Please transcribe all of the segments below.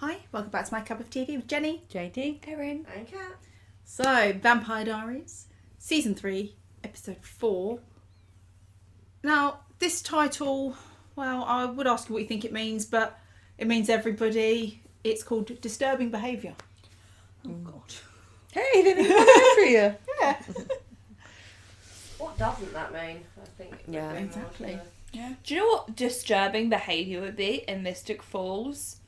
Hi, welcome back to my cup of TV with Jenny, JD, Katherine, and Kat. So, Vampire Diaries, Season 3, Episode 4. Now, this title, well, I would ask you what you think it means, but it means everybody. It's called Disturbing Behaviour. Oh, God. Hey, they didn't come after you. Yeah. What doesn't that mean? I think it would Yeah, be more exactly. to- Yeah. Do you know what disturbing behaviour would be in Mystic Falls?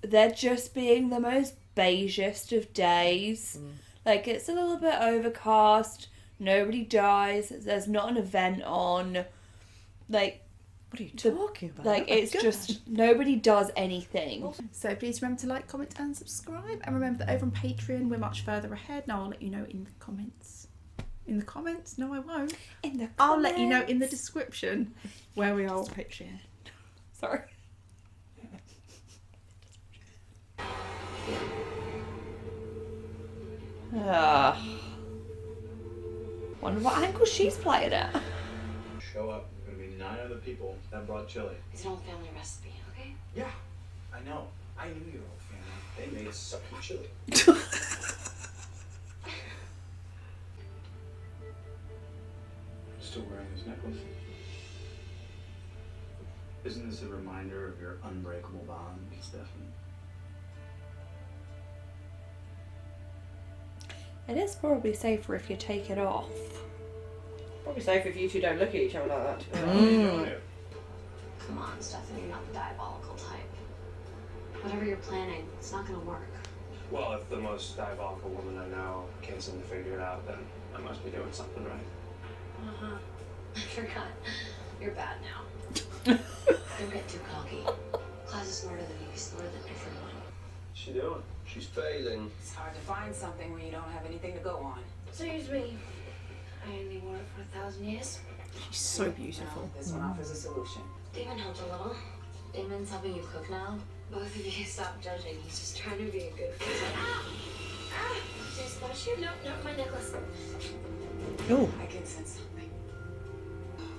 They're just being the most beigest of days. Like, it's a little bit overcast, nobody dies, there's not an event on. Like, What are you talking about? like Oh my it's God. just, nobody does anything. So please remember to like, comment and subscribe. And remember that over on Patreon, we're much further ahead. Now I'll let you know in the comments. In the comments? No, I won't. In the comments. I'll let you know in the description where we are on Patreon. Sorry. Wonder what angle she's playing at. Show up. There's gonna be 9 other people that brought chili. It's an old family recipe, okay? Yeah, I know. I knew your old family. They made sucky chili. Still wearing this necklace? Isn't this a reminder of your unbreakable bond, Stephanie? It is probably safer if you take it off. Probably safer if you two don't look at each other like that. To be honest. What are you doing here? Come on, Stephanie, you're not the diabolical type. Whatever you're planning, it's not gonna work. Well, if the most diabolical woman I know can't seem to figure it out, then I must be doing something right. Uh-huh. I forgot. You're bad now. Don't get too cocky. Klaus is smarter than you. He's smarter than everyone. What's she doing? She's failing. It's hard to find something when you don't have anything to go on. Excuse me. I only wore it for 1,000 years. She's so beautiful. Well, this one offers a solution. Damon helped a little. Damon's helping you cook now. Both of you stop judging. He's just trying to be a good friend. Ah! Did I splash you? No, my necklace. Oh, I can sense something.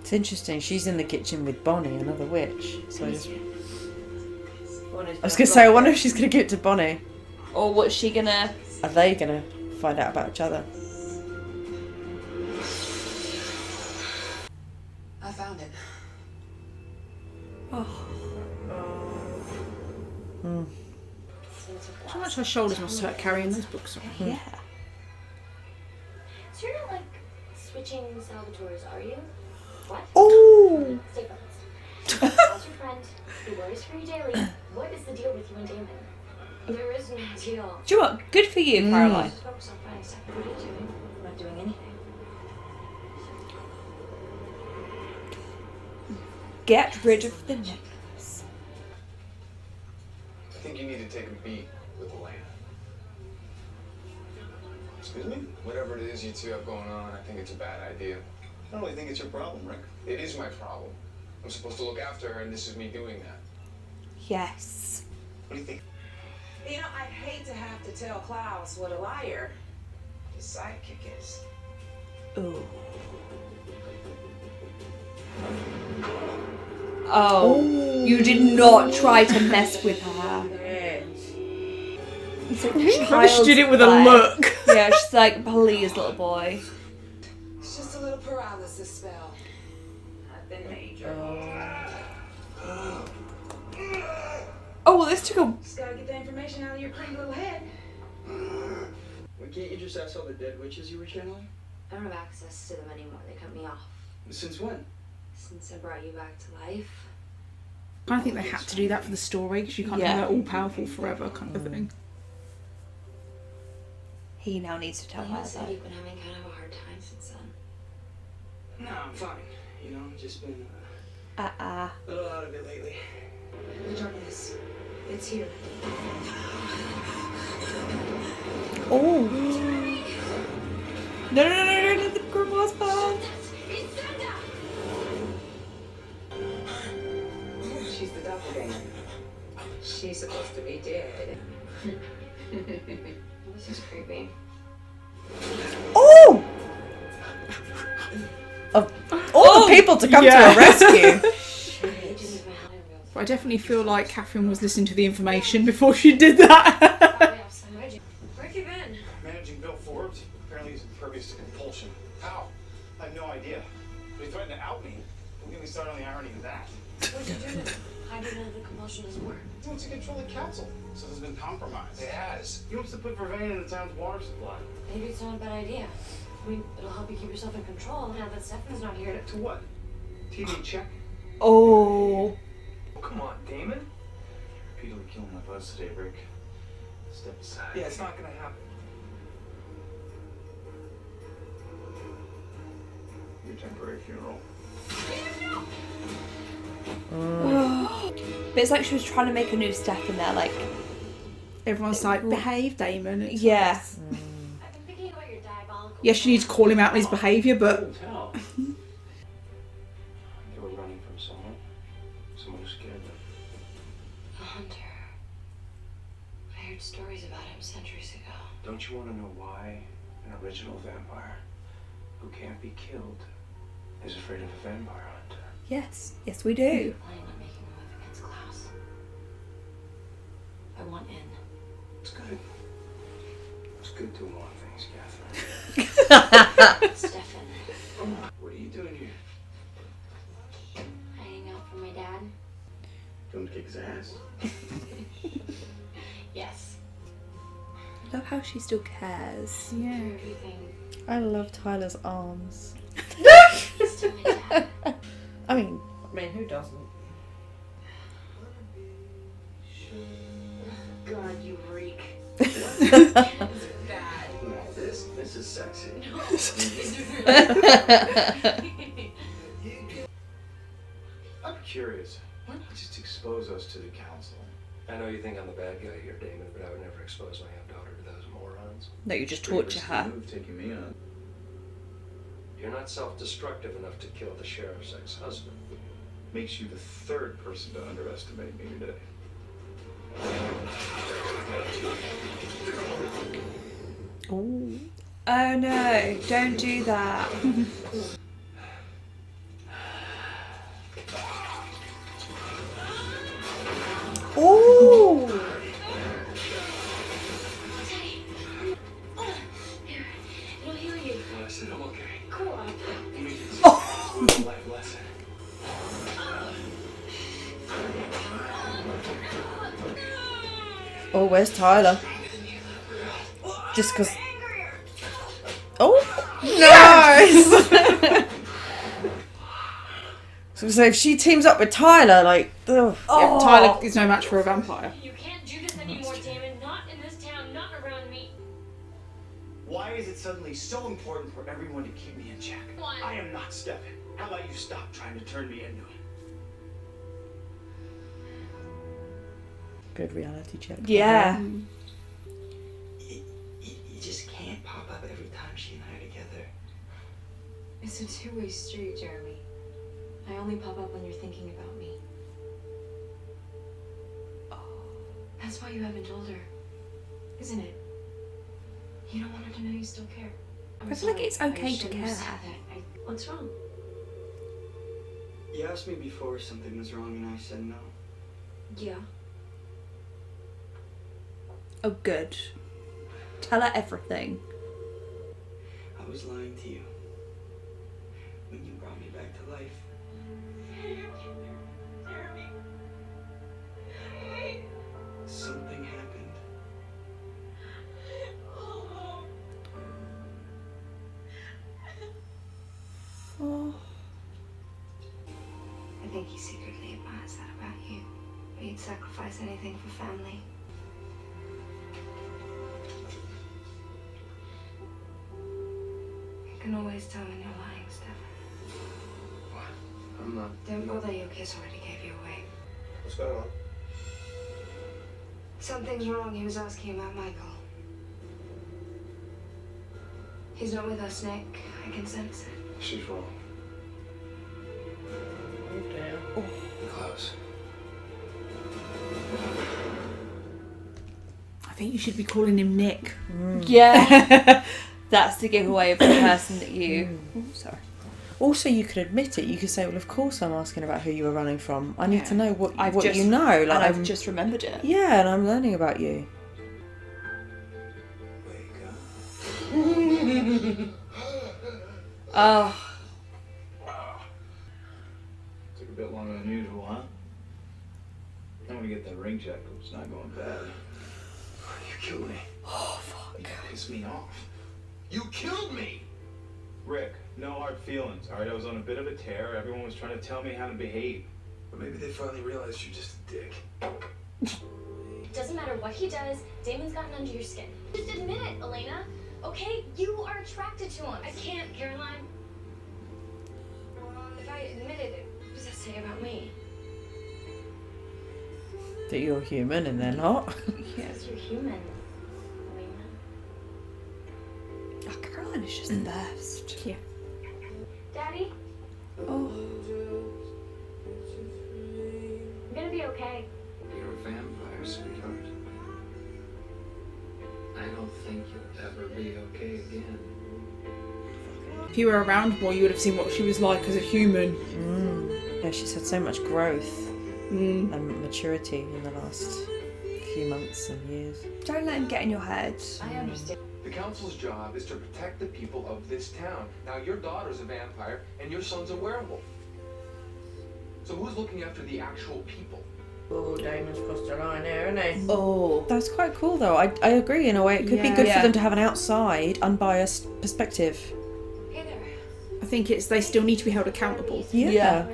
it's interesting. She's in the kitchen with Bonnie, another witch. So I was gonna say, I wonder if she's gonna give it to Bonnie. Or what's she gonna... Are they gonna find out about each other? I found it. How much her shoulders must hurt carrying those books around. Yeah. So you're not like switching Salvatores, are you? What? Oh, Stay focused. How's your friend? He worries for you daily. What is the deal with you and Damon? There is no deal. Do you know what? Good for you, Caroline. Just focus on finding stuff. What are you doing? I'm not doing anything. Get rid of the necklace. I think you need to take a beat with Elena. Excuse me? Whatever it is you two have going on, I think it's a bad idea. I don't really think it's your problem, Rick. It is my problem. I'm supposed to look after her, and this is me doing that. Yes. What do you think? You know, I hate to have to tell Klaus what a liar his sidekick is. Ooh. Oh, you did not try to mess with her. It's like She did it with a child's play. look. Yeah, she's like, please, little boy. It's just a little paralysis spell. Nothing major. Oh, well, this took a... Just gotta get the information out of your pretty little head. Why can't you just ask all the dead witches you were channeling? I don't have access to them anymore. They cut me off. Since when? Since I brought you back to life. I think they had to do that for the story because you can't have her all powerful forever kind of thing. He now needs to tell You her said that. you've been having kind of a hard time since then. No, I'm fine. You know, just been Uh-uh. a little out of it lately. The darkness. It's here. Oh. No, the grandma's bad. She's the doppelganger. She's supposed to be dead. This is creepy. oh! Of all the people to come to her rescue. It didn't even have a real But I definitely feel like Katherine was listening to the information before she did that. Where have you been? Managing Bill Forbes. Apparently he's impervious to compulsion. How? I have no idea. But he threatened to out me. Don't get me started on the irony of that. What did you do to him? How do you know the compulsion doesn't work? He wants to control the council. So there's been compromise. It has. He wants to put vervain in the town's water supply. Maybe it's not a bad idea. I mean, it'll help you keep yourself in control now that Stefan's not here To what? TV check? Oh. Oh, come on, Damon. Peter will kill my buzz today, Rick. Step aside. Yeah, it's not gonna happen. Your temporary funeral. But it's like she was trying to make a new step in there, like, Everyone's like, behave, Damon. It's yeah. like, I've been thinking about your diabolical... yes, you need to call him out on his behaviour, but Tell. They were running from someone. Someone who scared them. A hunter. I heard stories about him centuries ago. Don't you want to know why an original vampire who can't be killed is afraid of a vampire hunter? Yes. Yes, we do. Planning on making a move against Klaus. I want in. It's good. It's good to want things, Katherine. Stefan, What are you doing here? hiding out from my dad? Going to kick his ass? Yes. I love how she still cares. yeah. Everything. I love Tyler's arms. He's still my dad. I mean, I mean, who doesn't? God, you reek. Now this is sexy. I'm curious. Why not just expose us to the council? I know you think I'm the bad guy here, Damon, but I would never expose my own daughter to those morons. No, you just Pretty torture risky her. move taking me on. You're not self-destructive enough to kill the sheriff's ex-husband. Makes you the third person to underestimate me today. ooh. Oh no, don't do that. Ooh. Here, it'll heal you. I said I'm okay. Cool. Life lesson. Oh, where's Tyler? Just because. Oh, nice. So if she teams up with Tyler, like, ugh. Yeah, Tyler is no match for a vampire. You can't do this anymore, Damon. Not in this town, not around me. Why is it suddenly so important for everyone to keep me in check? Why? I am not Stefan. How about you stop trying to turn me into him? Good reality check. Yeah. You just can't pop up every time she and I are together. It's a two-way street, Jeremy. I only pop up when you're thinking about me. That's why you haven't told her, isn't it? You don't want her to know you still care. I feel like it's okay to care. What's wrong? You asked me before if something was wrong and I said no. Yeah. Oh, good. Tell her everything. I was lying to you. When you brought me back to life. Something happened. Oh. I think he secretly admires that about you. He'd sacrifice anything for family. You can always tell when you're lying, Stefan. What? I'm not. Don't bother, your kiss already gave you away. What's going on? Something's wrong. He was asking about Michael. He's not with us, Nick. I can sense it. She's wrong. Oh, damn. Klaus. I think you should be calling him Nick. Yeah. That's the giveaway of the person that you... Oh, sorry. Also, you could admit it. You could say, well, of course I'm asking about who you were running from. I need to know what you know. Like, I've just remembered it. Yeah, and I'm learning about you. Oh. Took a bit longer than usual, huh? I'm gonna get that ring checked. It's not going bad. You killed me. Oh, fuck. You pissed me off. You killed me! Rick, no hard feelings, alright? I was on a bit of a tear. Everyone was trying to tell me how to behave. But maybe they finally realized you're just a dick. It doesn't matter what he does, Damon's gotten under your skin. Just admit it, Elena. Okay, you are attracted to him. I can't, Caroline. If I admitted it, what does that say about me? That you're human and they're not. Yes, you're human, Elena. Oh, Caroline is just the best. Yeah. Daddy, Oh. I'm gonna be okay. You're a vampire, sweetheart. I don't think you'll ever be okay again. If you were around more, you would have seen what she was like as a human. Yeah, she's had so much growth Mm. and maturity in the last few months and years. Don't let him get in your head. I understand. The council's job is to protect the people of this town. Now, your daughter's a vampire, and your son's a werewolf. So who's looking after the actual people? Oh, Damon's crossed the line here, isn't he? Oh. That's quite cool, though. I agree in a way. It could be good Yeah. for them to have an outside, unbiased perspective. Hey there. I think it's they still need to be held accountable. Yeah.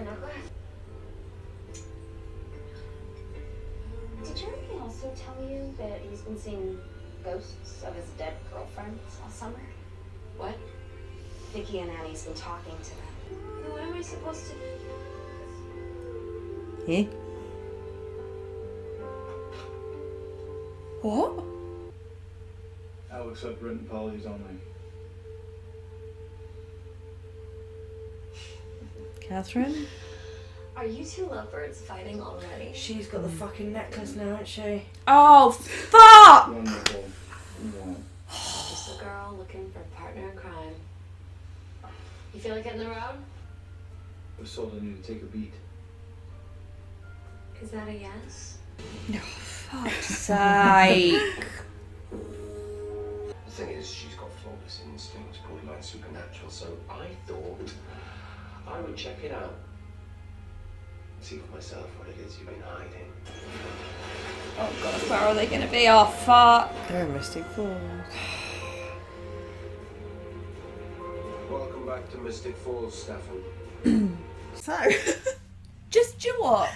Did Jeremy also tell you that he's been seeing ghosts of his dead girlfriends all summer? What? Vicky and Annie's been talking to them. What am I supposed to do? Yeah. What? I'll accept written apologies only. Catherine? Are you two lovebirds fighting already? She's got the fucking necklace now, hasn't she? Oh, fuck! Wonderful. Just a girl looking for a partner in crime. You feel like hitting the road? I was told I need to take a beat. Is that a yes? Fuck's sake. The thing is, she's got flawless instincts, borderline supernatural, so I thought I would check it out. See for myself what it is you've been hiding. Oh god, where are they gonna be? Oh fuck. They're in Mystic Falls. Welcome back to Mystic Falls, Stefan. So, Just, do you know what?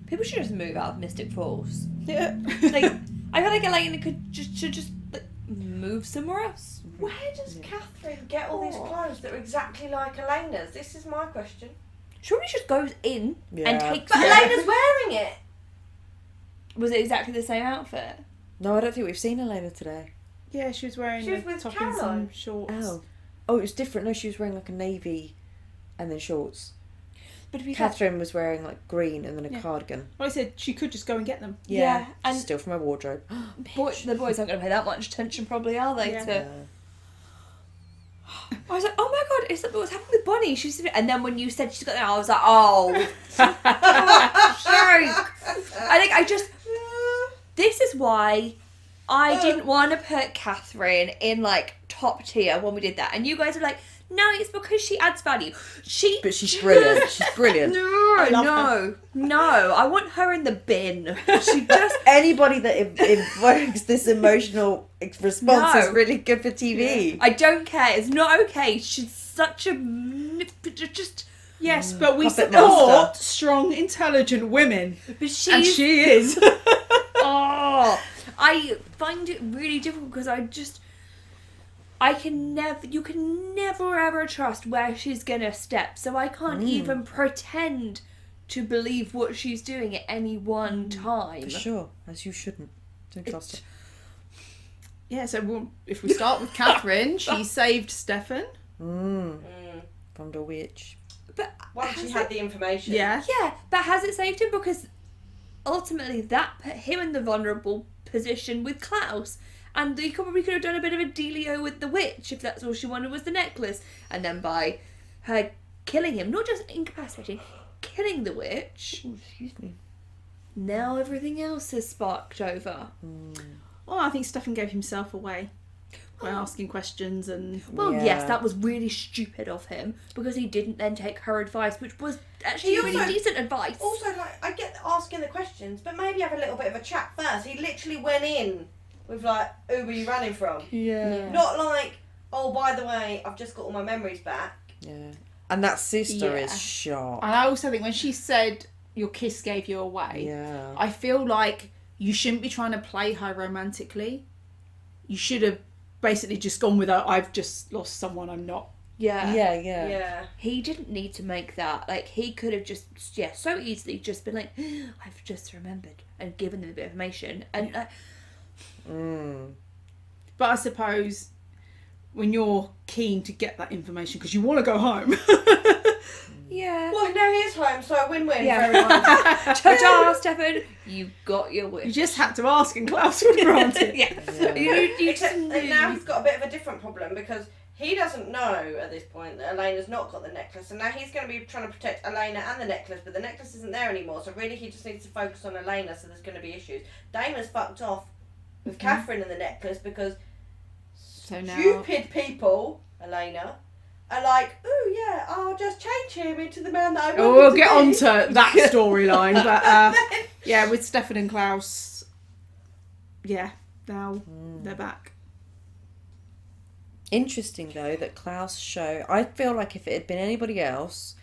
People should just move out of Mystic Falls. yeah. Like, I feel like Elena should just like, move somewhere else. Where does Katherine get all these clothes that are exactly like Elena's? This is my question. Surely she just goes in and Yeah. takes But it. Elena's wearing it! Was it exactly the same outfit? No, I don't think we've seen Elena today. Yeah, she was wearing She was a with top and some Caroline. shorts. Oh, it was different. No, she was wearing like a navy and then shorts. But to be fair, Catherine was wearing like green and then a Yeah. cardigan. Well, I said she could just go and get them. Yeah, and- still from her wardrobe. the boys aren't going to pay that much attention, probably, are they? Yeah. To... I was like, oh my god, is that what's happening with Bonnie? She's and then when you said she's got that, I was like, oh, sorry. I just. This is why I didn't want to put Katherine in like top tier when we did that, and you guys were like, no, it's because she adds value. But she's brilliant. She's brilliant. No, I want her in the bin. She just. Anybody that evokes this emotional response No. is really good for TV. I don't care. It's not okay. She's such a just. Yes, but we Puppet support master. strong, intelligent women. But she's. And she is. Oh, I find it really difficult because you can never ever trust where she's gonna step. So I can't even pretend to believe what she's doing at any one time. For sure, as you shouldn't. Don't trust her. Yeah, so if we start with Catherine, she saved Stefan. From the witch. But Once she had the information. Yeah. yeah, but has it saved him? Because ultimately that put him in the vulnerable position with Klaus. And they probably could have done a bit of a dealio with the witch if that's all she wanted was the necklace. And then by her killing him, not just incapacitating, killing the witch. Ooh, excuse me. Now everything else has sparked over. Well, I think Stefan gave himself away by asking questions and... Well, Yeah. yes, that was really stupid of him because he didn't then take her advice, which was actually He really also- decent advice. Also, like, I get asking the questions, but maybe have a little bit of a chat first. He literally went in with, like, who were you running from? Yeah. Not like, oh, by the way, I've just got all my memories back. Yeah. And that sister Yeah. is sharp. And I also think when she said your kiss gave you away, Yeah. I feel like you shouldn't be trying to play her romantically. You should have basically just gone with her, I've just lost someone I'm not. Yeah. Yeah. He didn't need to make that. Like, he could have just, so easily just been like, I've just remembered, and given them a bit of information. And But I suppose when you're keen to get that information because you want to go home. yeah. Well, now he is home, so a win-win Yeah. for everyone. Ta-da, Stefan! You got your wish. You just had to ask and Klaus would grant it. Yeah. You Except just that now knew. he's got a bit of a different problem because he doesn't know at this point that Elena's not got the necklace, and now he's going to be trying to protect Elena and the necklace, but the necklace isn't there anymore, so really he just needs to focus on Elena, so there's going to be issues. Damon's fucked off with Katherine and the necklace because So now... stupid people, Elena, are like, oh yeah, I'll just change him into the man that I want Oh, him we'll to get be." on to that storyline, but yeah, with Stefan and Klaus, yeah, now they're back. Interesting though that Klaus show. I feel like if it had been anybody else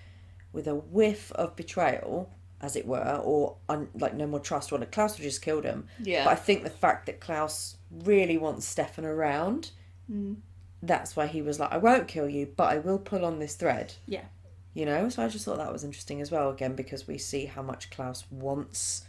with a whiff of betrayal, as it were, or like no more trust, well, Klaus would have just killed him. Yeah. But I think the fact that Klaus really wants Stefan around, that's why he was like, I won't kill you, but I will pull on this thread. Yeah. You know, so I just thought that was interesting as well, again, because we see how much Klaus wants.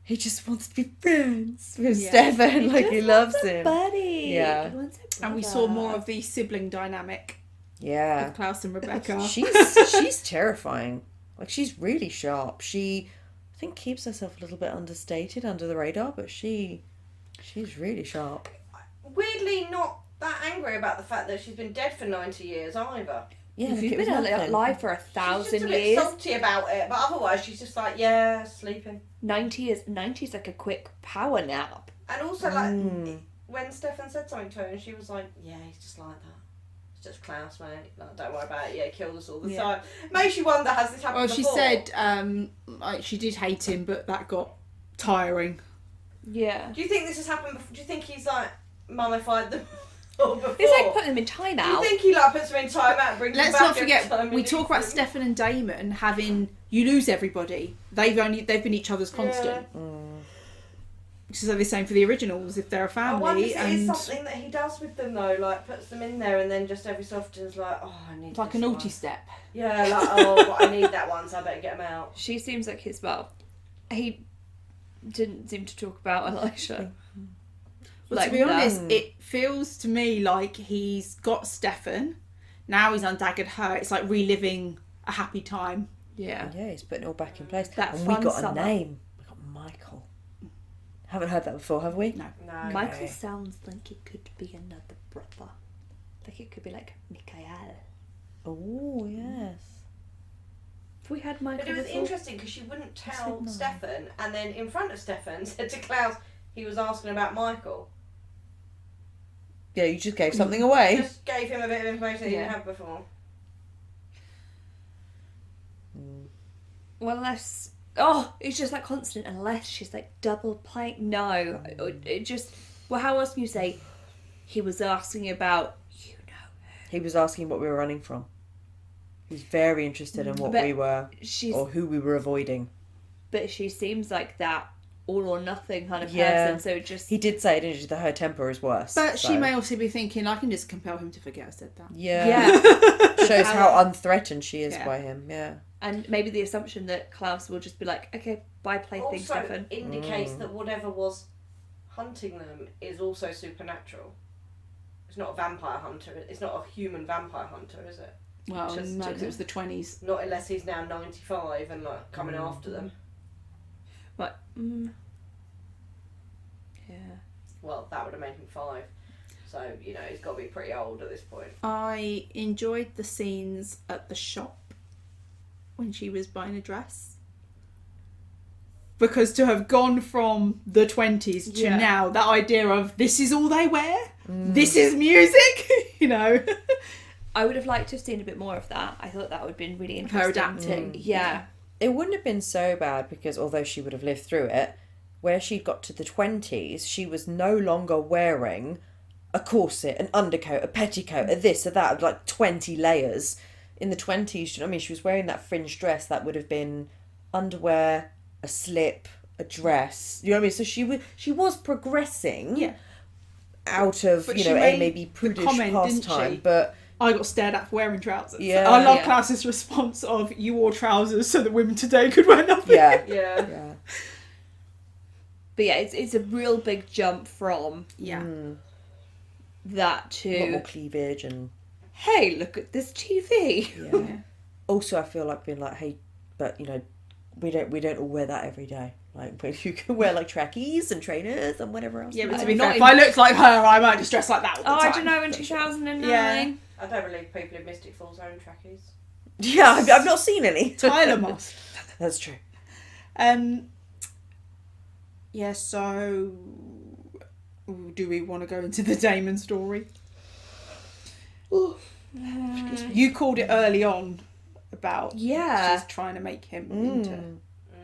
He just wants to be friends with Stefan, like he loves him. Buddy. Yeah. He wants a And we brother. saw more of the sibling dynamic Yeah. with Klaus and Rebecca. She's terrifying. Like, she's really sharp. She, I think, keeps herself a little bit understated, under the radar, but she's really sharp. Weirdly not that angry about the fact that she's been dead for 90 years either. Yeah, If like you've it was been nothing. alive for She's 1,000 just a bit years, salty about it, but otherwise she's just like, yeah, sleeping. 90 is like a quick power nap. And also, like, when Stefan said something to her, and she was like, yeah, he's just like that. It's just Klaus, mate. Like, don't worry about it. Yeah, he kills us all the time. Makes you wonder, has this happened Well, before? she said like, she did hate him, but that got tiring. Yeah. Do you think this has happened before? Do you think he's, like, mummified them all before? It's like putting them in timeout. Do you think he, like, puts them in timeout and brings Let's them back not forget, every time he we talk about needs them? Stefan and Damon having, you lose everybody. They've been each other's constant. So they're the same for the originals if they're a I wonder family. if it is something that he does with them though, like puts them in there and then just every so often is like, oh, I need It's like a this naughty one. step. Yeah, like, oh, but I need that one, so I better get them out. She seems like his, he didn't seem to talk about Elisha. Well, Like to be honest, that. it feels to me like he's got Stefan. Now he's undaggered her. It's like reliving a happy time. Yeah. Yeah, he's putting it all back in place. That and we fun got summer. a name. We got Michael. Haven't heard that before, have we? No. No. Michael sounds like it could be another brother. Like it could be like Mikael. Oh, yes. If we had Michael But it was before, interesting because she wouldn't tell said no. Stefan, and then in front of Stefan said to Klaus he was asking about Michael. Yeah, you just gave something away. Just gave him a bit of information that he Yeah. didn't have before. well, unless it's just like constant. Unless she's like double playing. No, it just. Well, how else can you say? He was asking about He was asking what we were running from. He was very interested in what But we were, she's, or who we were avoiding. but she seems like that all or nothing kind of Yeah. person. So it just He did say, didn't he, that her temper is worse. But she so- may also be thinking, I can just compel him to forget I said that. Yeah. Shows how unthreatened she is Yeah. by him, yeah. and maybe the assumption that Klaus will just be like, okay, bye, plaything, Also Stefan. indicates that whatever was hunting them is also supernatural. It's not a vampire hunter. It's not a human vampire hunter, is it? Well, Just no, because didn't- it was the 20s. Not unless he's now 95 and like coming after them. But yeah. Well, that would have made him 5. So, you know, he's got to be pretty old at this point. I enjoyed the scenes at the shop when she was buying a dress. Because to have gone from the 20s to now, that idea of this is all they wear, this is music, you know. I would have liked to have seen a bit more of that. I thought that would have been really interesting. Her adapting. Yeah. It wouldn't have been so bad because although she would have lived through it, where she got to the 20s, she was no longer wearing a corset, an undercoat, a petticoat, a this, a that, like 20 layers. In the 20s, you know what I mean? She was wearing that fringe dress that would have been underwear, a slip, a dress. You know what I mean? So she was progressing out of, But you she know, a made maybe the prudish comment, didn't pastime, she? but... I got stared at for wearing trousers. Yeah. I love Yeah. Klaus's response of, you wore trousers so that women today could wear nothing. Yeah. Yeah. But yeah, it's a real big jump from that A lot more to, cleavage and... hey, look at this TV. Yeah. Also, I feel like being like, hey, but, you know, we don't all wear that every day. Like, you can wear, like, trackies and trainers and whatever else. Yeah, but to I'm be not fair, if in- I looked like her, I might just dress like that all the Oh, time. I don't know, in 2009. Yeah. I don't believe people in Mystic Falls own trackies. Yeah, I've not seen any. Tyler must. That's true. Yeah, so... do we want to go into the Damon story? You called it early on about she's trying to make him into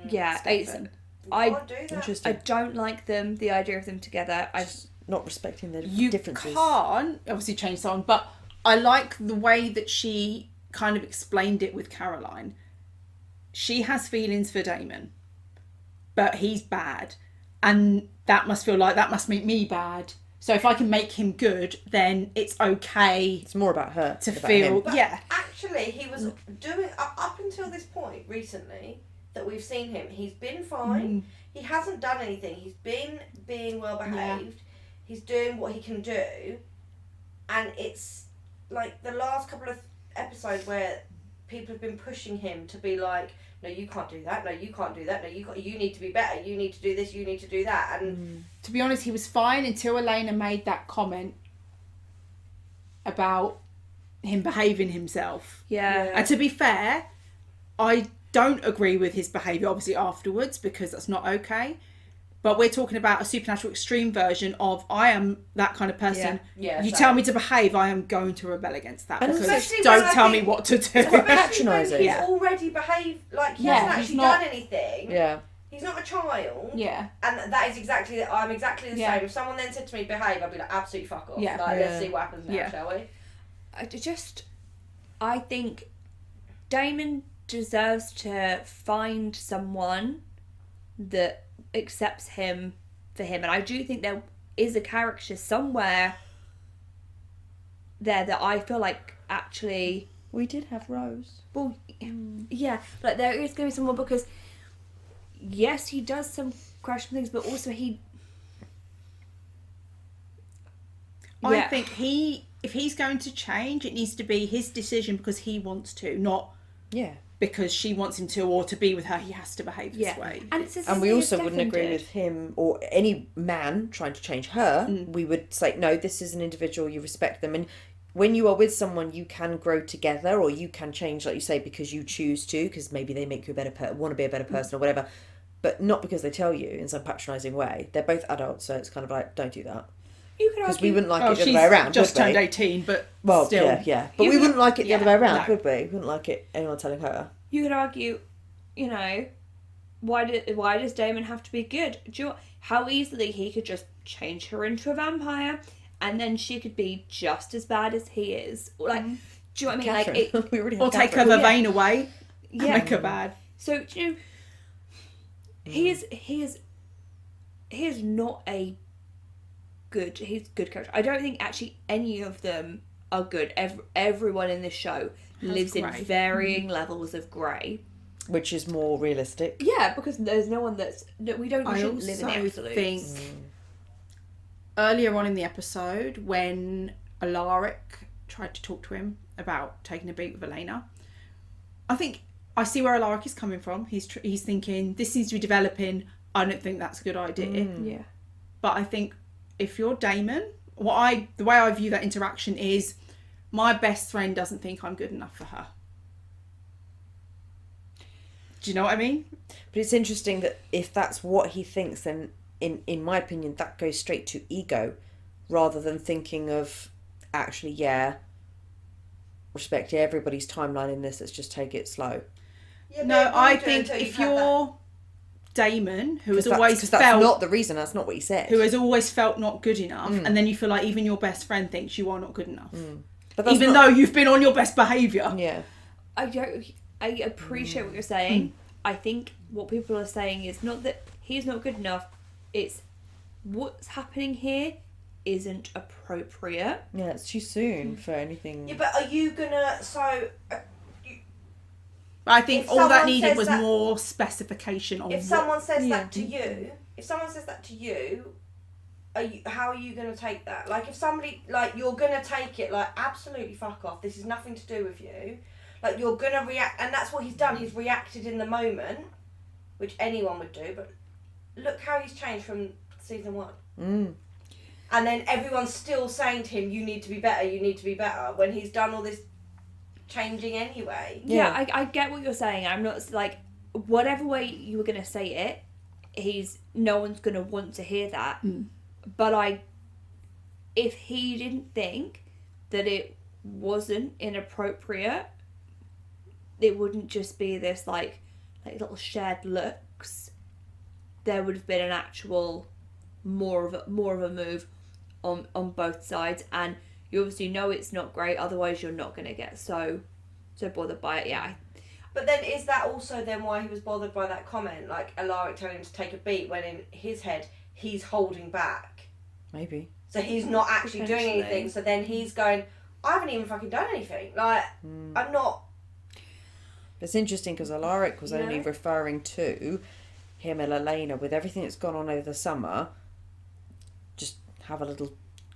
Yeah, it's, Stefan. I Can't do that. Interesting. I don't like them, the idea of them together. I Not respecting their You differences. can't obviously change someone, but I like the way that she kind of explained it with Caroline. She has feelings for Damon, but he's bad, and that must make me bad. So if I can make him good, then it's okay It's more about her. to about feel him. yeah. Actually, he was doing up until this point recently that we've seen him. He's been fine. He hasn't done anything. He's been being well behaved. He's doing what he can do, and it's like the last couple of episodes where people have been pushing him to be like, no, you can't do that. No, you can't do that. No, you need to be better. You need to do this. You need to do that. And To be honest, he was fine until Elena made that comment about him behaving himself. yeah. And to be fair, I don't agree with his behaviour, obviously, afterwards, because that's not okay. But we're talking about a supernatural extreme version of I am that kind of person. Yeah, you same. tell me to behave, I am going to rebel against that. And Because especially don't when I tell me think- what to do. especially when patronising. He's Yeah. already behaved like he Yeah, hasn't he's actually not- done anything. Yeah. He's not a child. Yeah. And that is exactly, I'm exactly the Yeah. same. If someone then said to me, behave, I'd be like, absolutely fuck off. Yeah. Like, Yeah. let's see what happens now, Yeah. shall we? I think Damon deserves to find someone that accepts him for him. And I do think there is a character somewhere there that I feel like actually... We did have Rose. Well, yeah, like there is going to be someone because, yes, he does some questionable things, but also he... I Yeah. think if he's going to change, it needs to be his decision because he wants to, not Yeah. because she wants him to, or to be with her, he has to behave this Yeah. way. And, it's the And same we thing also as wouldn't Stefan agree did. with him or any man trying to change her. We would say, no, this is an individual, you respect them. And when you are with someone, you can grow together or you can change, like you say, because you choose to, because maybe they make you a better want to be a better person or whatever. But not because they tell you in some patronising way. They're both adults, so it's kind of like, don't do that. You could Because argue... we wouldn't like Oh, it the other she's way around, just would we? turned 18, but Well, still. yeah. But You we could- wouldn't like it the other way around, no. would we? We wouldn't like it anyone telling her. You could argue, you know, why does Damon have to be good? Do you know how easily he could just change her into a vampire, and then she could be just as bad as he is? Like, do you know what I mean? Katherine. Like, We already have Or take her Katherine. vein away and Yeah. make her bad. so do you know, he is not a good. He's a good character. I don't think actually any of them are good. Everyone in this show lives in grey. varying levels of grey. Which is more realistic. Yeah, because there's no one that's... No, we shouldn't live in the also absolutes. think earlier on in the episode when Alaric tried to talk to him about taking a beat with Elena, I think I see where Alaric is coming from. He's thinking, this seems to be developing. I don't think that's a good idea. Yeah. But I think if you're Damon, the way I view that interaction is my best friend doesn't think I'm good enough for her. Do you know what I mean? But it's interesting that if that's what he thinks, then in my opinion, that goes straight to ego rather than thinking of actually, respect everybody's timeline in this, let's just take it slow. Yeah, no, I think if you're Damon, who has always felt... That's not the reason, that's not what he said. Who has always felt not good enough, and then you feel like even your best friend thinks you are not good enough. But even though you've been on your best behaviour. Yeah. I appreciate what you're saying. I think what people are saying is not that he's not good enough, it's what's happening here isn't appropriate. Yeah, it's too soon for anything. Yeah, but are you gonna... I think all that needed was more specification on if someone says that to you, how are you going to take that? Like, if somebody, like, you're going to take it like, absolutely fuck off, this is nothing to do with you. Like, you're going to react, and that's what he's done. He's reacted in the moment, which anyone would do, but look how he's changed from season 1. And then everyone's still saying to him, you need to be better, when he's done all this changing anyway. Yeah, I get what you're saying. I'm not, like, whatever way you were going to say it, no one's going to want to hear that. But if he didn't think that it wasn't inappropriate, it wouldn't just be this like little shared looks. There would have been an actual more of a move on both sides, and you obviously know it's not great, otherwise you're not going to get so bothered by it. Yeah. But then is that also then why he was bothered by that comment, like Alaric telling him to take a beat, when in his head he's holding back? Maybe. So he's not actually doing anything, so then he's going, I haven't even fucking done anything. Like, I'm not... It's interesting because Alaric was only referring to him and Elena with everything that's gone on over the summer. Just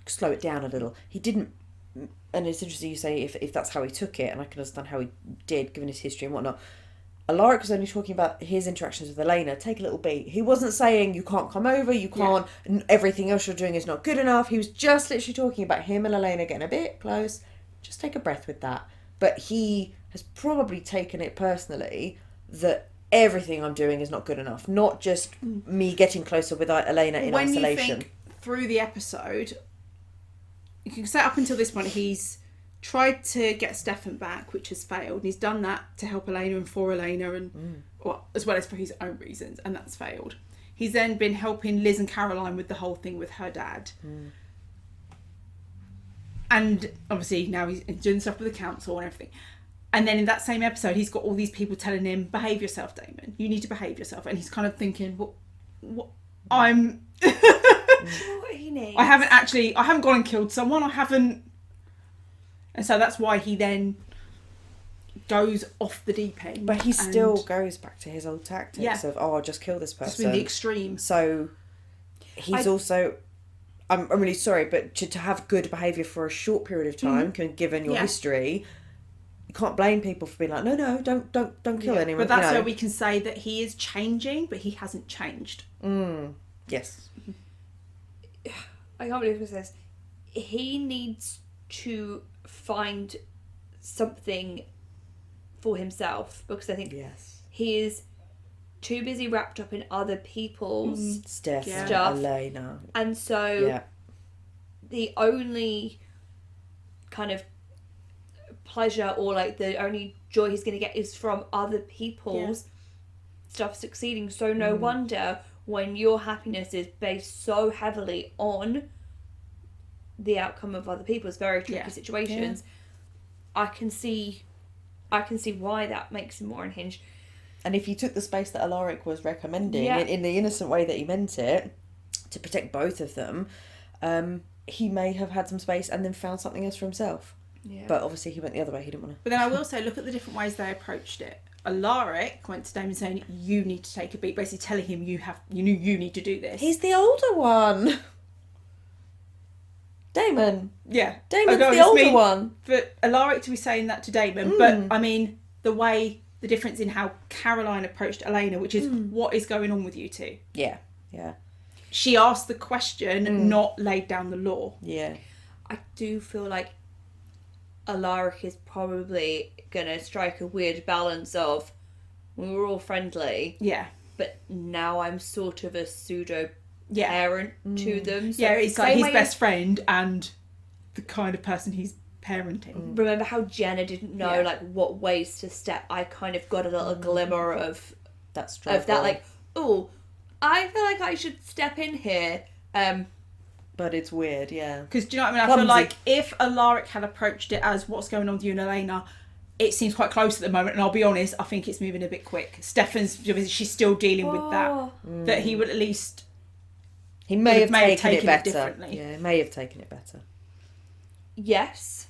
slow it down a little. He didn't, and it's interesting you say if that's how he took it, and I can understand how he did given his history and whatnot. Alaric was only talking about his interactions with Elena. Take a little beat. He wasn't saying you can't come over, you can't, and everything else you're doing is not good enough. He was just literally talking about him and Elena getting a bit close. Just take a breath with that. But he has probably taken it personally that everything I'm doing is not good enough. Not just me getting closer with Elena in isolation. When you think through the episode, you can say up until this point he's tried to get Stefan back, which has failed. And he's done that to help Elena and for Elena, and as well as for his own reasons, and that's failed. He's then been helping Liz and Caroline with the whole thing with her dad. And obviously now he's doing stuff with the council and everything. And then in that same episode, he's got all these people telling him, behave yourself, Damon. You need to behave yourself. And he's kind of thinking, what I'm... what he needs. I haven't gone and killed someone. I haven't... And so that's why he then goes off the deep end. But he still goes back to his old tactics of, I'll just kill this person. Just in the extreme. So he's also... I'm really sorry, but to have good behaviour for a short period of time, given your history, you can't blame people for being like, no, don't kill anyone. But that's where we can say that he is changing, but he hasn't changed. Yes. I can't believe this. He needs to find something for himself, because I think he is too busy wrapped up in other people's stuff, Elena, and so the only kind of pleasure or like the only joy he's going to get is from other people's stuff succeeding. So no wonder when your happiness is based so heavily on the outcome of other people's very tricky situations, I can see why that makes him more unhinged. And if he took the space that Alaric was recommending in the innocent way that he meant it, to protect both of them, he may have had some space and then found something else for himself. Yeah. But obviously he went the other way. He didn't want to. But then I will say, look at the different ways they approached it. Alaric went to Damon saying, you need to take a beat, basically telling him you need to do this. He's the older one. Damon. Yeah. Damon's the older one. For Alaric to be saying that to Damon, but I mean, the difference in how Caroline approached Elena, which is what is going on with you two. Yeah, yeah. she asked the question, not laid down the law. Yeah. I do feel like Alaric is probably gonna strike a weird balance of we were all friendly, Yeah. but now I'm sort of a pseudo Yeah. parent to them. So Yeah, it's like same his way best friend and the kind of person he's parenting. remember how Jenna didn't know Yeah. like what ways to step. I kind of got a little glimmer of That struggle. of that, like, oh, I feel like I should step in here. But it's weird, yeah. Because, do you know what I mean? I Clumsy. feel like if Alaric had approached it as what's going on with you and Elena, it seems quite close at the moment. And I'll be honest, I think it's moving a bit quick. Stefan's, she's still dealing with that. That he would at least... He may have may have taken it taken it better. differently. Yeah, may have taken it better. Yes.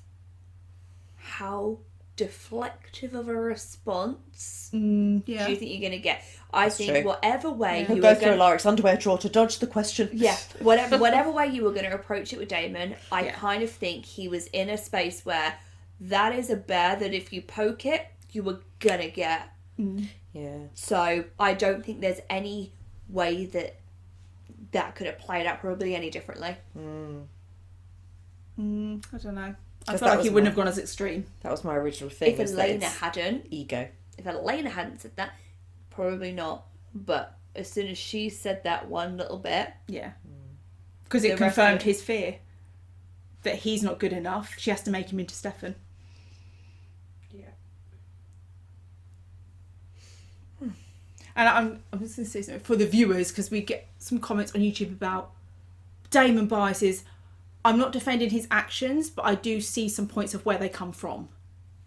How deflective of a response Yeah. do you think you're going to get? I That's think true. whatever way He'll you go were through going Alaric's underwear drawer to dodge the question. yeah, whatever way you were going to approach it with Damon, I Yeah. kind of think he was in a space where that is a bear that if you poke it, you were going to get. Yeah. So I don't think there's any way that could have played out probably any differently. I don't know. I 'Cause feel that like he was wouldn't my- have gone as extreme. That was my original thing. If was that Elena it's hadn't, ego. if Elena hadn't said that, probably not. But as soon as she said that one little bit, Yeah. Because The it rest confirmed of- his fear. That he's not good enough. She has to make him into Stefan. Yeah. And I'm just going to say something for the viewers, because we get some comments on YouTube about Damon biases. I'm not defending his actions, but I do see some points of where they come from.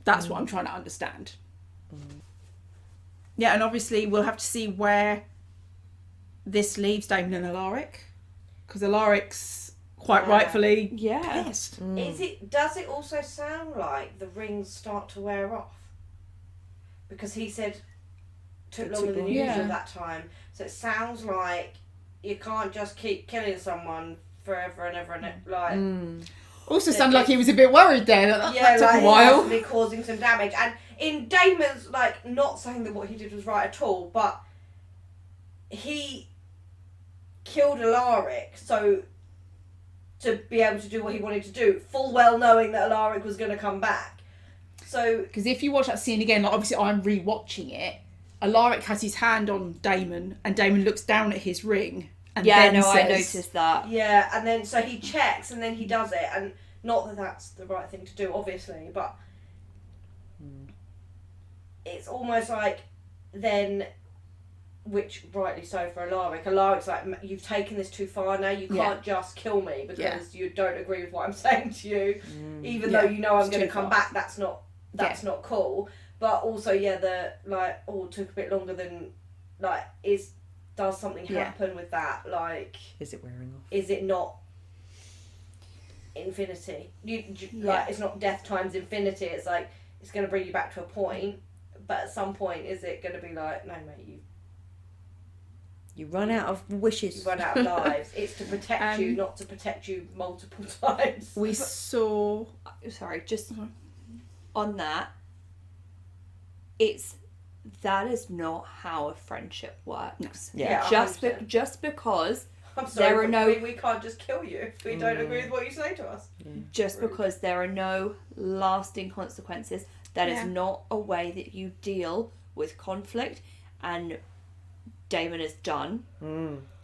That's what I'm trying to understand. Yeah, and obviously we'll have to see where this leaves Damon and Alaric. Because Alaric's quite Yeah. rightfully yeah. pissed. Does it also sound like the rings start to wear off? Because he said took longer than usual Yeah. that time. So it sounds like you can't just keep killing someone forever and ever and like Also sounded like he was a bit worried there. That yeah, took like a while. possibly causing some damage. And in Damon's, like, not saying that what he did was right at all, but he killed Alaric so to be able to do what he wanted to do, full well knowing that Alaric was going to come back. So Because if you watch that scene again, like obviously I'm re-watching it, Alaric has his hand on Damon, and Damon looks down at his ring, and Yeah, then no, I says, noticed that. yeah, and then so he checks and then he does it, and not that that's the right thing to do, obviously, but it's almost like then, which rightly so for Alaric. Alaric's like, you've taken this too far now. You can't just kill me because you don't agree with what I'm saying to you, even though you know I'm going to come back. That's not cool. But also, the like, it took a bit longer than like does something happen with that? Like, Is it wearing off? is it not infinity? Like, it's not death times infinity. It's like it's going to bring you back to a point, but at some point, is it going to be like, no, mate, You run out of wishes. you run out of lives. It's to protect you, not to protect you multiple times. We saw... Sorry, just on that, that is not how a friendship works. Yeah. Just because I'm sorry, there are no we can't just kill you if we don't agree with what you say to us. just because there are no lasting consequences, that is not a way that you deal with conflict. And Damon is done.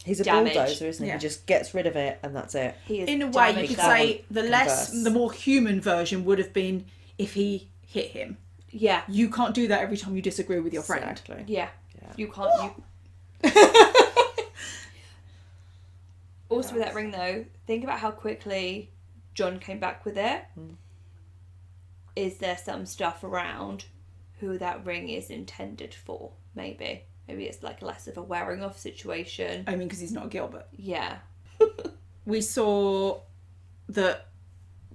He's a Damage. bulldozer, isn't he? Yeah. He just gets rid of it, and that's it. He is In a way, you damaged. could that say one the more human version would have been if he hit him. Yeah, You can't do that every time you disagree with your friend. Exactly. yeah. Yeah. You can't. Also, with that ring though, think about how quickly John came back with it. Is there some stuff around who that ring is intended for? Maybe it's like less of a wearing off situation. I mean, because he's not Gilbert. Yeah. We saw that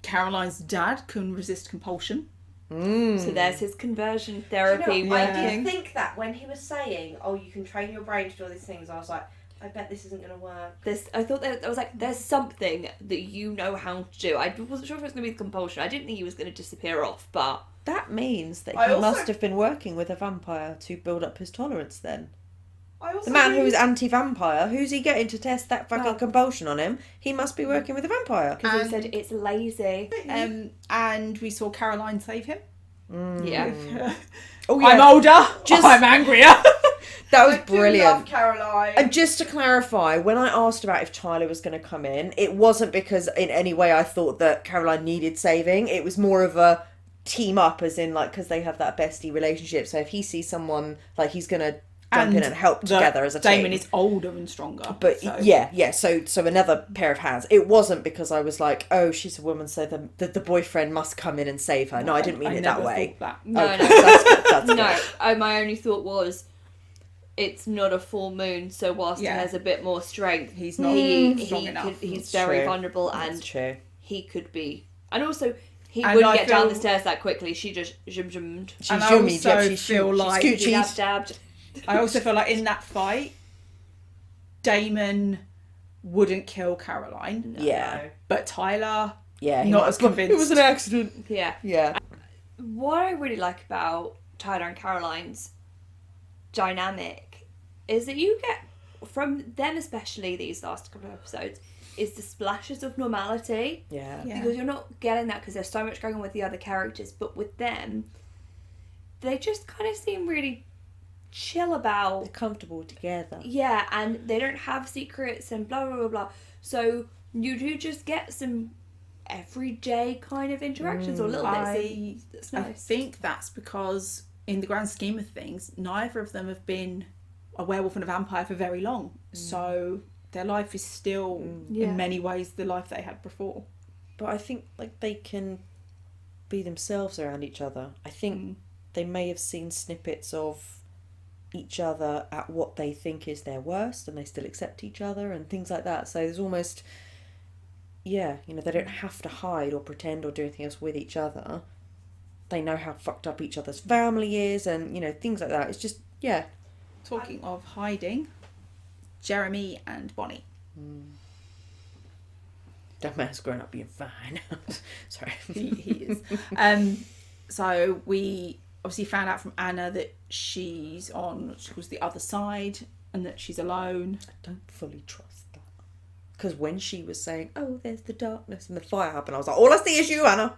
Caroline's dad can resist compulsion. So there's his conversion therapy Do you know, I working. did think that when he was saying, you can train your brain to do all these things, I was like, I bet this isn't going to work. I thought that I was like, there's something that you know how to do. I wasn't sure if it was going to be compulsion. I didn't think he was going to disappear off, but That means that I he also- must have been working with a vampire to build up his tolerance then. The man who is anti-vampire, who's he getting to test that fucking compulsion on him? He must be working with a vampire. Because he said it's lazy. And we saw Caroline save him. Yeah. Oh, yeah. I'm older. I'm angrier. That was I brilliant. do love Caroline. And just to clarify, when I asked about if Tyler was going to come in, it wasn't because in any way I thought that Caroline needed saving. It was more of a team up, as in, like, because they have that bestie relationship. So if he sees someone, like, he's going to jump in and help together as a team. Damon is older and stronger. But so another pair of hands. It wasn't because I was like, oh, she's a woman, so the boyfriend must come in and save her. No, I didn't mean it that way. That. No, okay, that's good. No, my only thought was, it's not a full moon, so whilst he has a bit more strength, he's not strong enough. He's very vulnerable, and That's true. he could be. And also, he wouldn't get down the stairs that quickly. She just zhummed. And I also feel like She got stabbed. I also feel like in that fight, Damon wouldn't kill Caroline. Yeah. But Tyler, he not might- as convinced. It was an accident. Yeah. What I really like about Tyler and Caroline's dynamic is that you get, from them especially these last couple of episodes, is the splashes of normality. Yeah. Because you're not getting that because there's so much going on with the other characters, but with them, they just kind of seem really chill about. They're comfortable together. Yeah, and they don't have secrets and blah, blah, blah, blah. So you do just get some everyday kind of interactions or little bits. That's nice. I think that's because, in the grand scheme of things, neither of them have been a werewolf and a vampire for very long. So their life is still, in many ways, the life they had before. But I think, like, they can be themselves around each other. I think they may have seen snippets of each other at what they think is their worst, and they still accept each other and things like that. So there's almost, they don't have to hide or pretend or do anything else with each other. They know how fucked up each other's family is, and things like that. It's just Talking of hiding, Jeremy and Bonnie. That man's grown up being fine. Sorry. He is. So we obviously found out from Anna that she's on what's called the other side, and that she's alone. I don't fully trust that. Because when she was saying, oh, there's the darkness and the fire happened, I was like, all I see is you, Anna.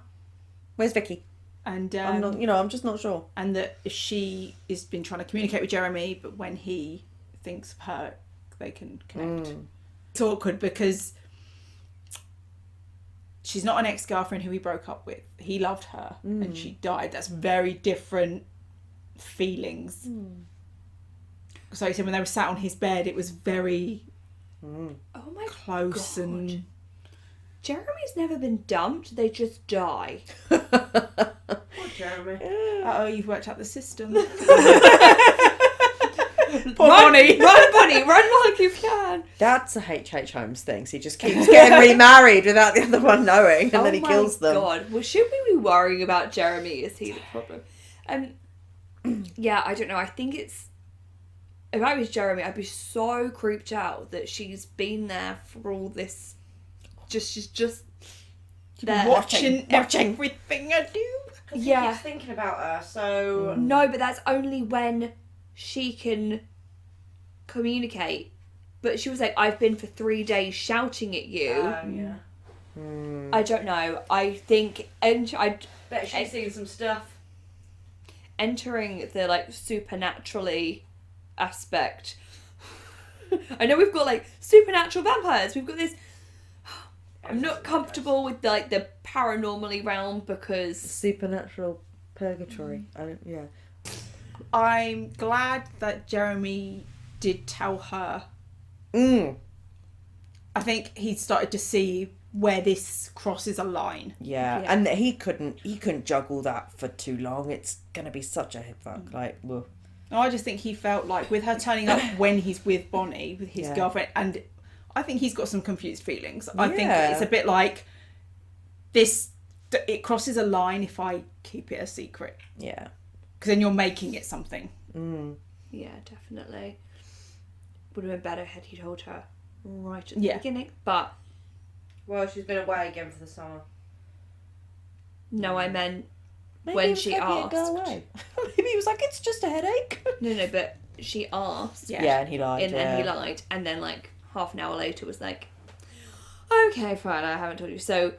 Where's Vicky? And I'm not, I'm just not sure. And that she has been trying to communicate with Jeremy, but when he thinks of her, they can connect. It's awkward because she's not an ex-girlfriend who he broke up with. He loved her and she died. That's very different feelings. So he said when they were sat on his bed, it was very oh my close. God. And Jeremy's never been dumped. They just die. Poor Jeremy. Uh-oh, you've worked out the system. Poor Bonnie. Run, Bonnie. Run like you can. That's a H.H. Holmes thing. So he just keeps getting remarried without the other one knowing, and then he kills them. Oh my God. Well, should we be worrying about Jeremy? Is he the problem? Yeah, I don't know. I think it's... If I was Jeremy, I'd be so creeped out that she's been there for all this... She's just there. Watching everything I do. Because he keeps thinking about her, so... No, but that's only when she can communicate. But she was like, I've been for 3 days shouting at you. Yeah. I don't know. I think... Bet she's seen some stuff. Entering the, like, supernaturally aspect. I know we've got, like, supernatural vampires. We've got this... I'm not comfortable with, like, the paranormally realm because... Supernatural purgatory. I'm glad that Jeremy did tell her. I think he started to see where this crosses a line. Yeah, and he couldn't juggle that for too long. It's gonna be such a hip fuck. I just think he felt like with her turning up when he's with Bonnie, with his girlfriend, and I think he's got some confused feelings. I think it's a bit like this. It crosses a line if I keep it a secret. Yeah, because then you're making it something. Yeah, definitely. Would have been better had he told her right at the beginning, but... Well, she's been away again for the summer. No, I meant maybe when she asked. Go away. Maybe he was like, it's just a headache. No, but she asked. Yeah, and he lied. And he lied. And then, like, half an hour later was like, okay, fine, I haven't told you. So,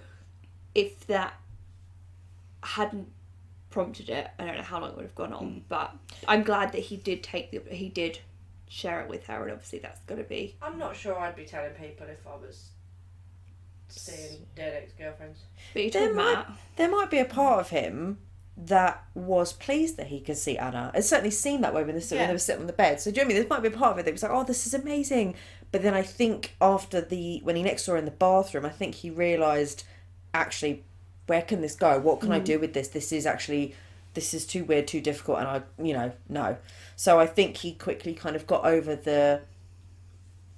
if that hadn't prompted it, I don't know how long it would have gone on. But I'm glad that he did share it with her, and obviously that's got to be... I'm not sure I'd be telling people if I was seeing dead ex-girlfriends. But you told Matt. There might be a part of him that was pleased that he could see Anna. It certainly seemed that way when they were sitting on the bed. So do you know what I mean? There might be a part of it that was like, oh, this is amazing. But then I think after when he next saw her in the bathroom, I think he realised, actually, where can this go? What can I do with this? This is too weird, too difficult, and no. So I think he quickly kind of got over the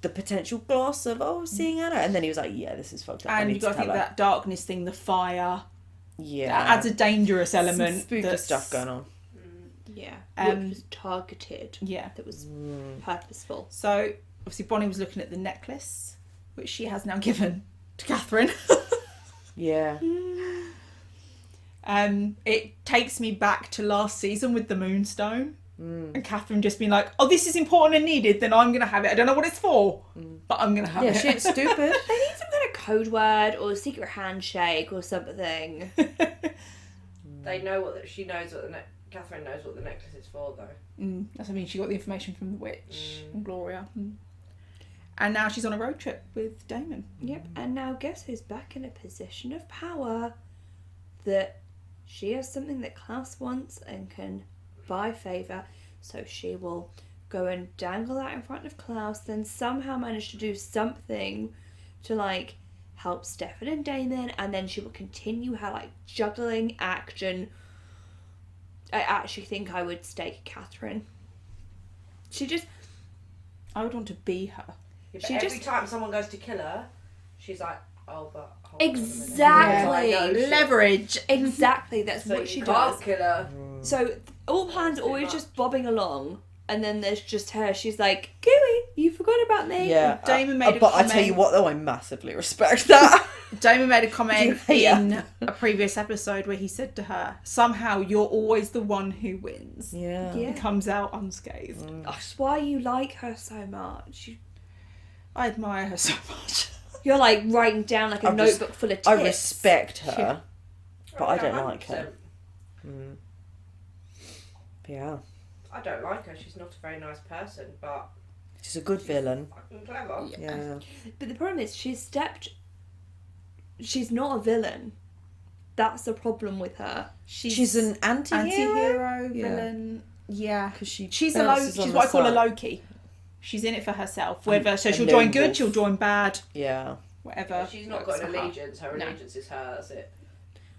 potential gloss of, seeing Anna. And then he was like, yeah, this is fucked up. And you've got to think that darkness thing, the fire. Yeah. That adds a dangerous element. Some spooky stuff going on. Yeah. It was targeted. Yeah. That was purposeful. So, obviously, Bonnie was looking at the necklace, which she has now given to Katherine. Yeah. It takes me back to last season with the Moonstone. And Katherine just being like, oh, this is important and needed, then I'm going to have it. I don't know what it's for, but I'm going to have it. Yeah, shit's stupid. They need some kind of code word or a secret handshake or something. They know Katherine knows what the necklace is for, though. That's what I mean. She got the information from the witch and Gloria. And now she's on a road trip with Damon. Yep. And now guess who's back in a position of power? That she has something that Klaus wants and can buy favour, so she will go and dangle that in front of Klaus, then somehow manage to do something to, like, help Stefan and Damon, and then she will continue her, like, juggling action. I actually think I would stake Katherine. I would want to be her. Yeah, but every time someone goes to kill her, she's like, oh, but... Exactly. Leverage. Exactly, that's what she does. Kill her. So all plans are always just bobbing along, and then there's just her. She's like, Gooey, you forgot about me. Yeah. Damon made a but comment. I tell you what, though, I massively respect that. Damon made a comment in a previous episode where he said to her, somehow you're always the one who wins. Yeah. And comes out unscathed. That's why you like her so much. I admire her so much. You're like writing down like a notebook full of tips. I respect her, but I don't like her. Yeah. I don't like her. She's not a very nice person, but... She's a good villain. Fucking clever. Yeah. But the problem is she's not a villain. That's the problem with her. She's an anti-hero villain. Yeah. Because she's what I call a Loki. She's in it for herself. Whether she'll join good, she'll join bad. Yeah. Whatever. Yeah, she's not got an allegiance. Her allegiance is her. That's it.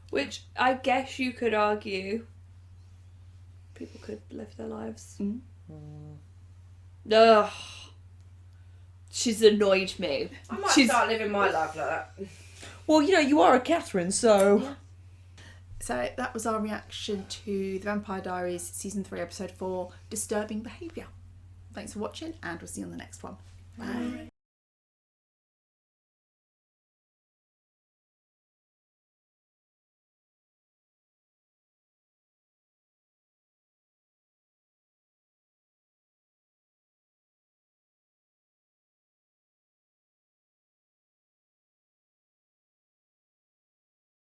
Which I guess you could argue people could live their lives. Ugh. She's annoyed me. I might start living my life like that. Well, you are a Katherine, so... Yeah. So that was our reaction to The Vampire Diaries Season 3, Episode 4, Disturbing Behaviour. Thanks for watching, and we'll see you on the next one. Bye.